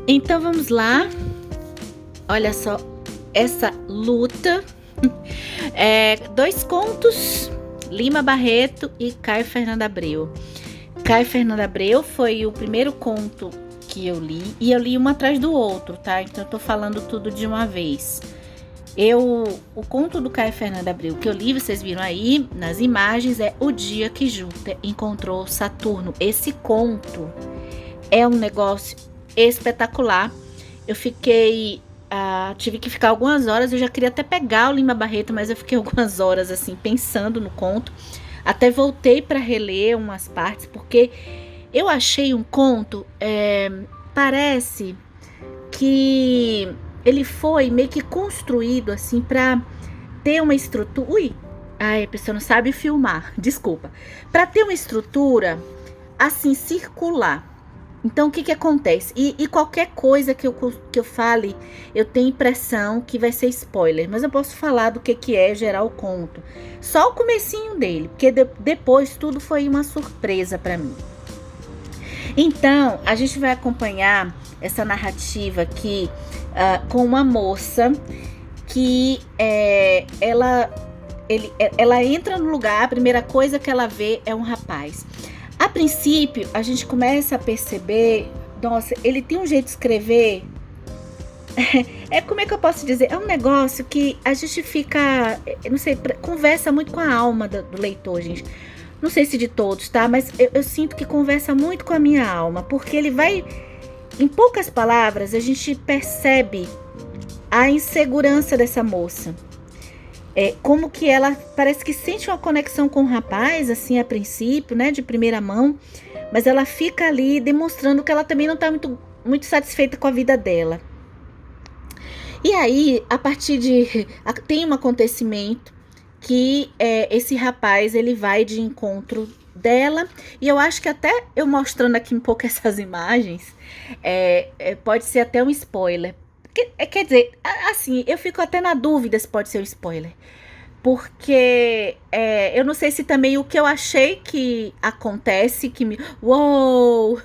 Então vamos lá. Olha só essa luta. 2 contos, Lima Barreto e Caio Fernando Abreu. Caio Fernando Abreu foi o primeiro conto que eu li, e eu li um atrás do outro, tá? Então eu tô falando tudo de uma vez. O conto do Caio Fernando Abreu que eu li, vocês viram aí nas imagens, é O Dia que Júpiter Encontrou Saturno. Esse conto é um negócio espetacular. Eu tive que ficar algumas horas, eu já queria até pegar o Lima Barreto, mas eu fiquei algumas horas assim pensando no conto. Até voltei para reler umas partes, porque eu achei um conto, parece que ele foi meio que construído assim para ter uma estrutura. A pessoa não sabe filmar, desculpa. Para ter uma estrutura assim circular. Então, o que acontece? E qualquer coisa que eu fale, eu tenho impressão que vai ser spoiler. Mas eu posso falar do que é gerar o conto. Só o comecinho dele, porque depois tudo foi uma surpresa para mim. Então, a gente vai acompanhar essa narrativa aqui com uma moça que ela entra no lugar, a primeira coisa que ela vê é um rapaz. A princípio, a gente começa a perceber, nossa, ele tem um jeito de escrever, como é que eu posso dizer? É um negócio que a gente fica, não sei, conversa muito com a alma do leitor, gente. Não sei se de todos, tá? Mas eu sinto que conversa muito com a minha alma, porque ele vai, em poucas palavras, a gente percebe a insegurança dessa moça. Como que ela parece que sente uma conexão com o rapaz, assim, a princípio, né, de primeira mão, mas ela fica ali demonstrando que ela também não está muito satisfeita com a vida dela. E aí, tem um acontecimento que esse rapaz, ele vai de encontro dela, e eu acho que até eu mostrando aqui um pouco essas imagens, pode ser até um spoiler. Quer dizer, assim, eu fico até na dúvida se pode ser um spoiler. Porque eu não sei se também o que eu achei que acontece, que me... Uou!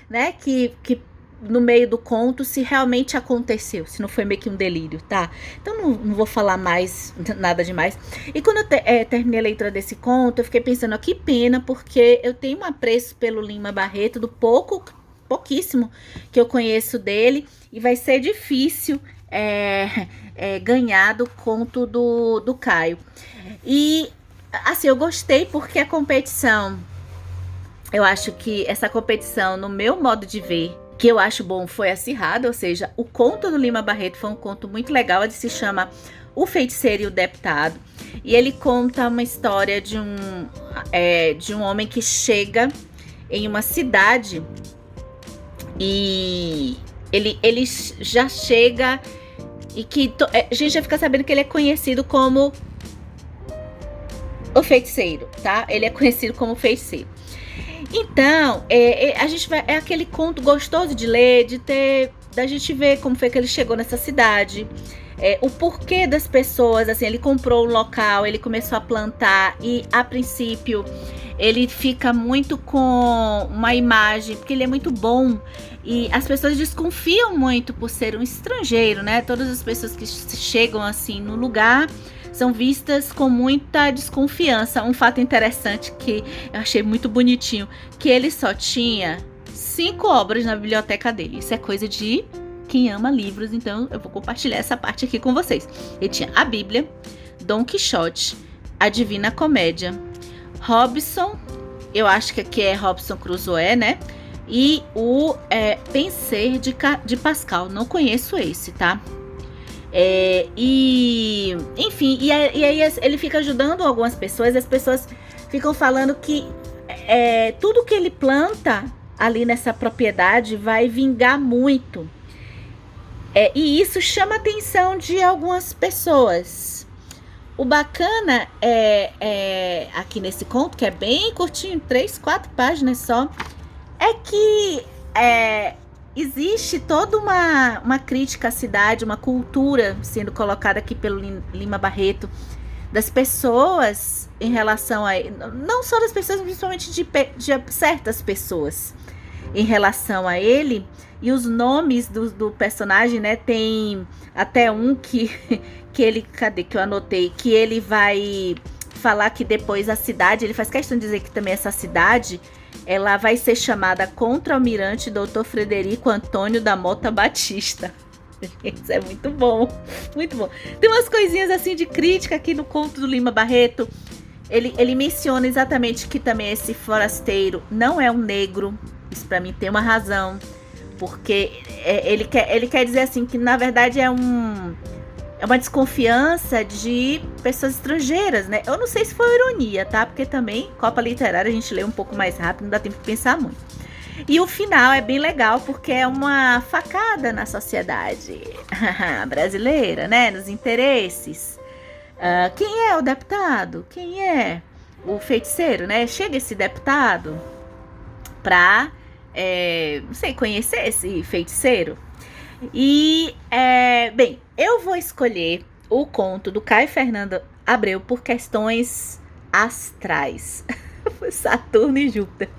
Né? Que no meio do conto, se realmente aconteceu, se não foi meio que um delírio, tá? Então não vou falar mais, nada demais. E quando eu terminei a leitura desse conto, eu fiquei pensando, que pena, porque eu tenho um apreço pelo Lima Barreto, do pouquíssimo que eu conheço dele, e vai ser difícil ganhar do conto do Caio. E assim, eu gostei porque a competição, eu acho que essa competição, no meu modo de ver, que eu acho bom, foi acirrada. Ou seja, o conto do Lima Barreto foi um conto muito legal. Ele se chama O Feiticeiro e o Deputado, e ele conta uma história de um homem que chega em uma cidade. E ele já chega e que a gente já fica sabendo que ele é conhecido como o feiticeiro, tá? Ele é conhecido como feiticeiro. Então, a gente vai, aquele conto gostoso de ler, da gente ver como foi que ele chegou nessa cidade, o porquê das pessoas, assim, ele comprou um local, ele começou a plantar e, a princípio, ele fica muito com uma imagem, porque ele é muito bom, e as pessoas desconfiam muito por ser um estrangeiro, né? Todas as pessoas que chegam assim no lugar são vistas com muita desconfiança. Um fato interessante que eu achei muito bonitinho, que ele só tinha 5 obras na biblioteca dele. Isso é coisa de quem ama livros, então eu vou compartilhar essa parte aqui com vocês. Ele tinha a Bíblia, Dom Quixote, a Divina Comédia, Robson, eu acho que aqui é Robson Crusoe, né? E o Penseer de Pascal. Não conheço esse, tá? Enfim, e aí ele fica ajudando algumas pessoas. As pessoas ficam falando que tudo que ele planta ali nessa propriedade vai vingar muito. E isso chama a atenção de algumas pessoas. O bacana aqui nesse conto, que é bem curtinho, 3, 4 páginas só, é que existe toda uma crítica à cidade, uma cultura sendo colocada aqui pelo Lima Barreto, das pessoas em relação a... Não só das pessoas, principalmente de certas pessoas em relação a ele. E os nomes do personagem, né? Tem até um que ele... Cadê que eu anotei? Que ele vai falar que depois a cidade... Ele faz questão de dizer que também essa cidade... Ela vai ser chamada Contra-Almirante Dr. Frederico Antônio da Mota Batista. Isso é muito bom, muito bom. Tem umas coisinhas assim de crítica aqui no conto do Lima Barreto. Ele menciona exatamente que também esse forasteiro não é um negro. Isso pra mim tem uma razão. Porque ele quer dizer assim que na verdade é uma desconfiança de pessoas estrangeiras, né? Eu não sei se foi ironia, tá? Porque também, Copa Literária, a gente lê um pouco mais rápido, não dá tempo de pensar muito. E o final é bem legal, porque é uma facada na sociedade brasileira, né? Nos interesses. Quem é o deputado? Quem é o feiticeiro, né? Chega esse deputado pra, não sei, conhecer esse feiticeiro. E, bem, eu vou escolher o conto do Caio Fernando Abreu por questões astrais. Saturno e Júpiter.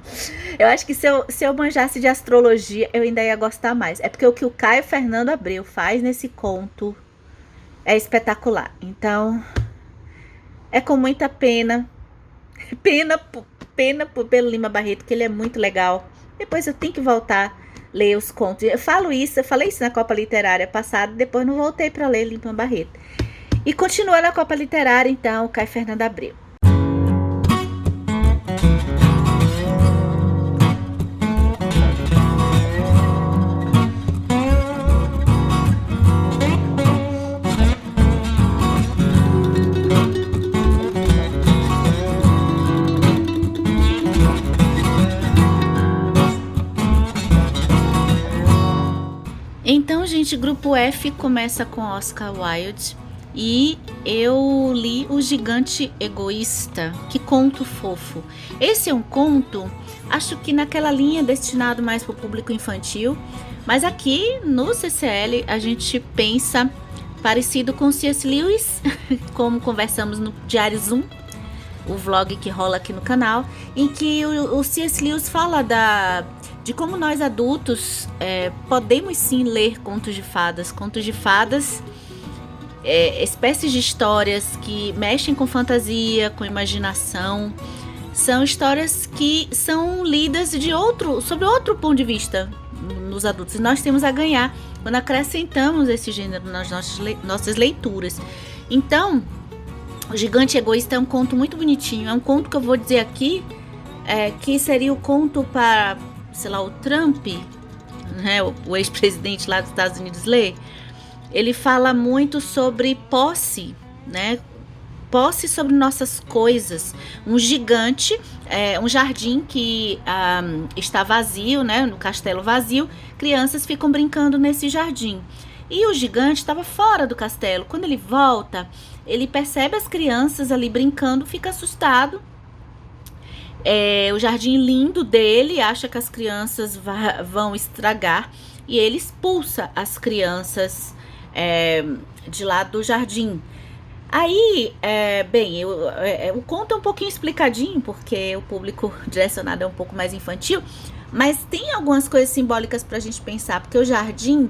Eu acho que se eu manjasse de astrologia, eu ainda ia gostar mais. É porque o que o Caio Fernando Abreu faz nesse conto é espetacular. Então, é com muita pena. Pena pelo Lima Barreto, que ele é muito legal. Depois eu tenho que voltar ler os contos. Eu falei isso na Copa Literária passada, depois não voltei para ler Lima Barreto. E continua na Copa Literária, então, o Caio Fernando Abreu. Então, gente, grupo F começa com Oscar Wilde e eu li O Gigante Egoísta. Que conto fofo. Esse é um conto, acho que naquela linha destinado mais para o público infantil, mas aqui no CCL a gente pensa parecido com C.S. Lewis, como conversamos no Diário Zoom, o vlog que rola aqui no canal, em que o C.S. Lewis fala de como nós adultos podemos sim ler contos de fadas. Contos de fadas, espécies de histórias que mexem com fantasia, com imaginação. São histórias que são lidas sobre outro ponto de vista nos adultos. E nós temos a ganhar quando acrescentamos esse gênero nas nossas leituras. Então, O Gigante Egoísta é um conto muito bonitinho. É um conto que eu vou dizer aqui, que seria o conto para... sei lá, o Trump, né, o ex-presidente lá dos Estados Unidos lê. Ele fala muito sobre posse, né? Posse sobre nossas coisas. Um gigante, um jardim que está vazio, né? No castelo vazio, crianças ficam brincando nesse jardim. E o gigante estava fora do castelo. Quando ele volta, ele percebe as crianças ali brincando, fica assustado. O jardim lindo dele, acha que as crianças vão estragar e ele expulsa as crianças de lá do jardim. Aí, o conto é um pouquinho explicadinho, porque o público direcionado é um pouco mais infantil, mas tem algumas coisas simbólicas pra gente pensar, porque o jardim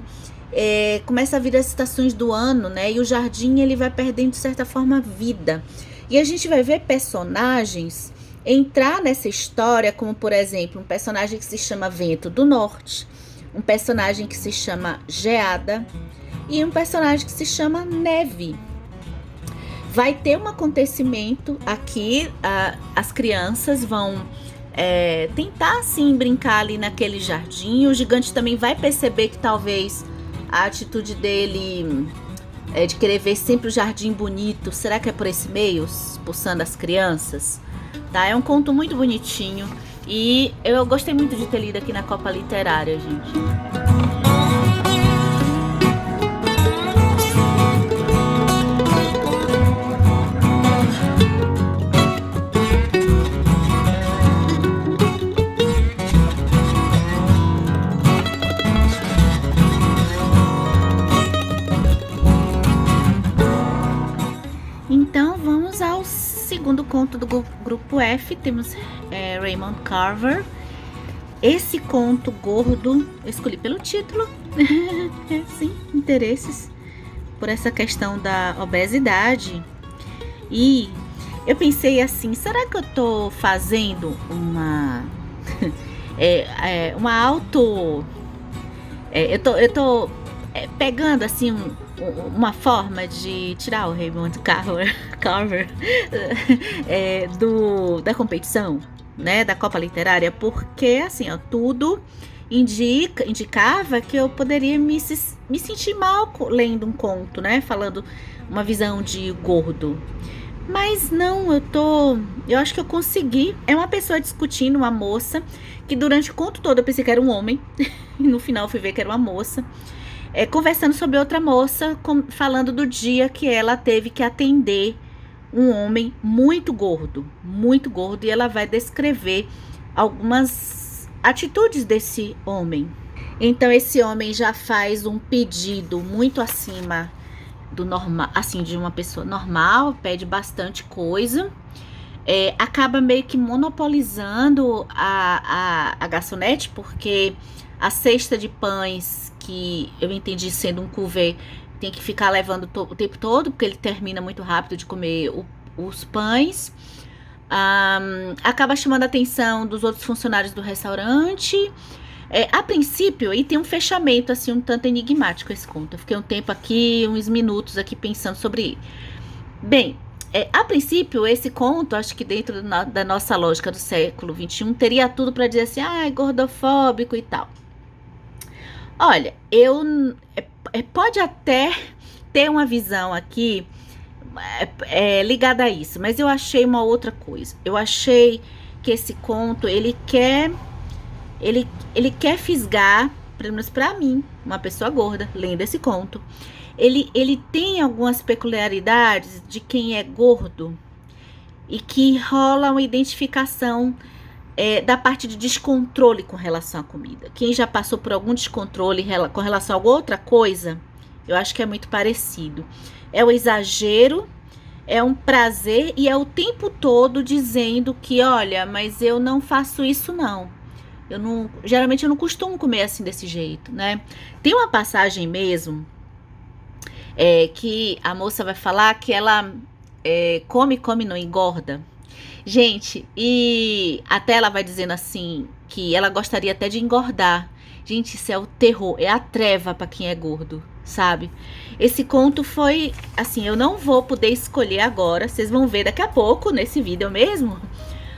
começa a vir as estações do ano, né? E o jardim ele vai perdendo, de certa forma, vida. E a gente vai ver personagens entrar nessa história, como por exemplo, um personagem que se chama Vento do Norte, um personagem que se chama Geada e um personagem que se chama Neve. Vai ter um acontecimento aqui, as crianças vão tentar sim brincar ali naquele jardim. O gigante também vai perceber que talvez a atitude dele de querer ver sempre o jardim bonito, será que é por esse meio, expulsando as crianças? Tá? É um conto muito bonitinho e eu gostei muito de ter lido aqui na Copa Literária, gente. Então vamos ao segundo conto do grupo F. Temos Raymond Carver. Esse conto gordo eu escolhi pelo título. Sim, interesses por essa questão da obesidade. E eu pensei assim, será que eu tô fazendo uma uma auto eu tô pegando assim uma forma de tirar o Raymond Carver da competição, né, da Copa Literária, porque assim, ó, tudo indicava que eu poderia me sentir mal lendo um conto, né, falando uma visão de gordo. Mas não, eu acho que eu consegui. É uma pessoa discutindo, uma moça, que durante o conto todo eu pensei que era um homem, e no final eu fui ver que era uma moça, conversando sobre outra moça, falando do dia que ela teve que atender um homem muito gordo, e ela vai descrever algumas atitudes desse homem. Então esse homem já faz um pedido muito acima do normal, assim, de uma pessoa normal, pede bastante coisa, acaba meio que monopolizando a garçonete, porque a cesta de pães, que eu entendi sendo um cuvê, tem que ficar levando o tempo todo, porque ele termina muito rápido de comer os pães. Acaba chamando a atenção dos outros funcionários do restaurante. A princípio, e tem um fechamento assim um tanto enigmático esse conto. Eu fiquei um tempo aqui, uns minutos aqui pensando sobre ele. Bem, a princípio, esse conto, acho que dentro da nossa lógica do século XXI, teria tudo para dizer assim, gordofóbico e tal. Olha, pode até ter uma visão aqui ligada a isso, mas eu achei uma outra coisa. Eu achei que esse conto, ele quer fisgar, pelo menos pra mim, uma pessoa gorda, lendo esse conto. Ele tem algumas peculiaridades de quem é gordo e que rola uma identificação da parte de descontrole com relação à comida. Quem já passou por algum descontrole com relação a alguma outra coisa, eu acho que é muito parecido. É o exagero, é um prazer e é o tempo todo dizendo que, olha, mas eu não faço isso não. Geralmente eu não costumo comer assim desse jeito, né? Tem uma passagem mesmo que a moça vai falar que ela come, não engorda. Gente, e até ela vai dizendo assim que ela gostaria até de engordar. Gente, isso é o terror, é a treva para quem é gordo, sabe? Esse conto foi assim, eu não vou poder escolher agora, vocês vão ver daqui a pouco nesse vídeo mesmo.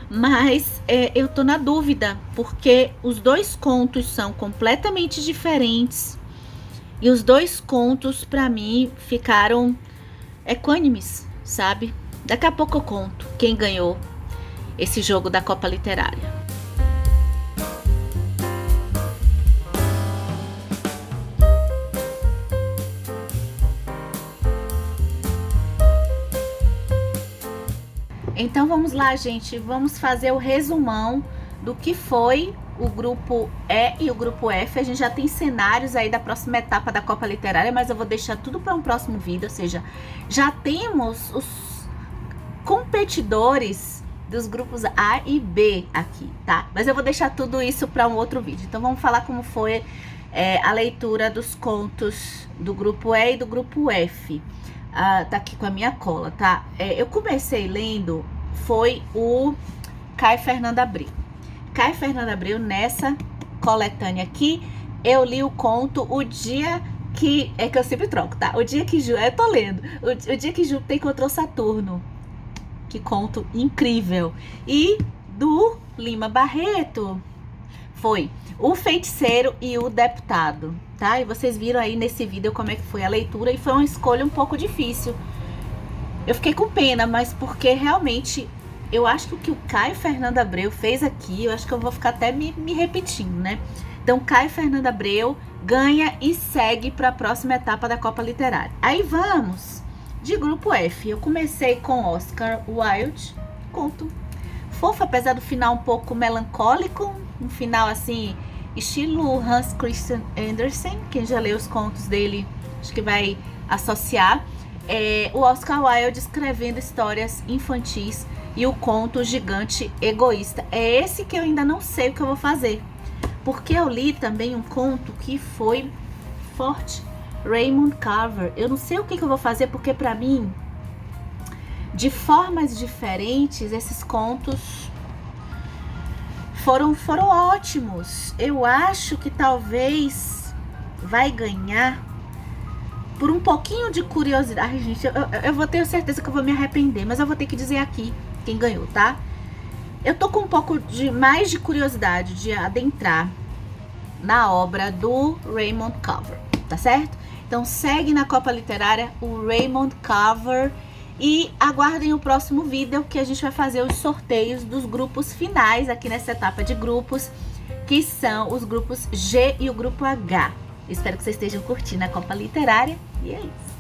Mas eu tô na dúvida, porque os dois contos são completamente diferentes. E os dois contos, pra mim, ficaram equânimes, sabe? Daqui a pouco eu conto quem ganhou esse jogo da Copa Literária. Então vamos lá, gente, vamos fazer o resumão do que foi o grupo E e o grupo F. A gente já tem cenários aí da próxima etapa da Copa Literária, mas eu vou deixar tudo para um próximo vídeo, ou seja, já temos os competidores dos grupos A e B aqui, tá? Mas eu vou deixar tudo isso para um outro vídeo. Então vamos falar como foi a leitura dos contos do grupo E e do grupo F. Tá aqui com a minha cola, tá? Eu comecei lendo, foi o Caio Fernando Abreu. Caio Fernando Abreu, nessa coletânea aqui, eu li o conto O Dia que... É que eu sempre troco, tá? O dia que eu tô lendo. O dia que Júpiter encontrou Saturno. Que conto incrível. E do Lima Barreto foi O Feiticeiro e o Deputado, tá? E vocês viram aí nesse vídeo como é que foi a leitura, e foi uma escolha um pouco difícil. Eu fiquei com pena, mas porque realmente eu acho que o que o Caio Fernando Abreu fez aqui, eu acho que eu vou ficar até me repetindo, né? Então, Caio Fernando Abreu ganha e segue para a próxima etapa da Copa Literária. Aí vamos de grupo F. Eu comecei com Oscar Wilde, conto fofo, apesar do final um pouco melancólico, um final assim, estilo Hans Christian Andersen. Quem já leu os contos dele, acho que vai associar. O Oscar Wilde escrevendo histórias infantis e o conto Gigante Egoísta. É esse que eu ainda não sei o que eu vou fazer, porque eu li também um conto que foi forte, Raymond Carver. Eu não sei o que eu vou fazer, porque para mim, de formas diferentes, esses contos foram ótimos. Eu acho que talvez vai ganhar por um pouquinho de curiosidade. Ai, gente, eu vou ter certeza que eu vou me arrepender, mas eu vou ter que dizer aqui quem ganhou, tá? Eu tô com um pouco mais de curiosidade de adentrar na obra do Raymond Carver, tá certo? Então segue na Copa Literária o Raymond Carver e aguardem o próximo vídeo, que a gente vai fazer os sorteios dos grupos finais aqui nessa etapa de grupos, que são os grupos G e o grupo H. Espero que vocês estejam curtindo a Copa Literária, e é isso.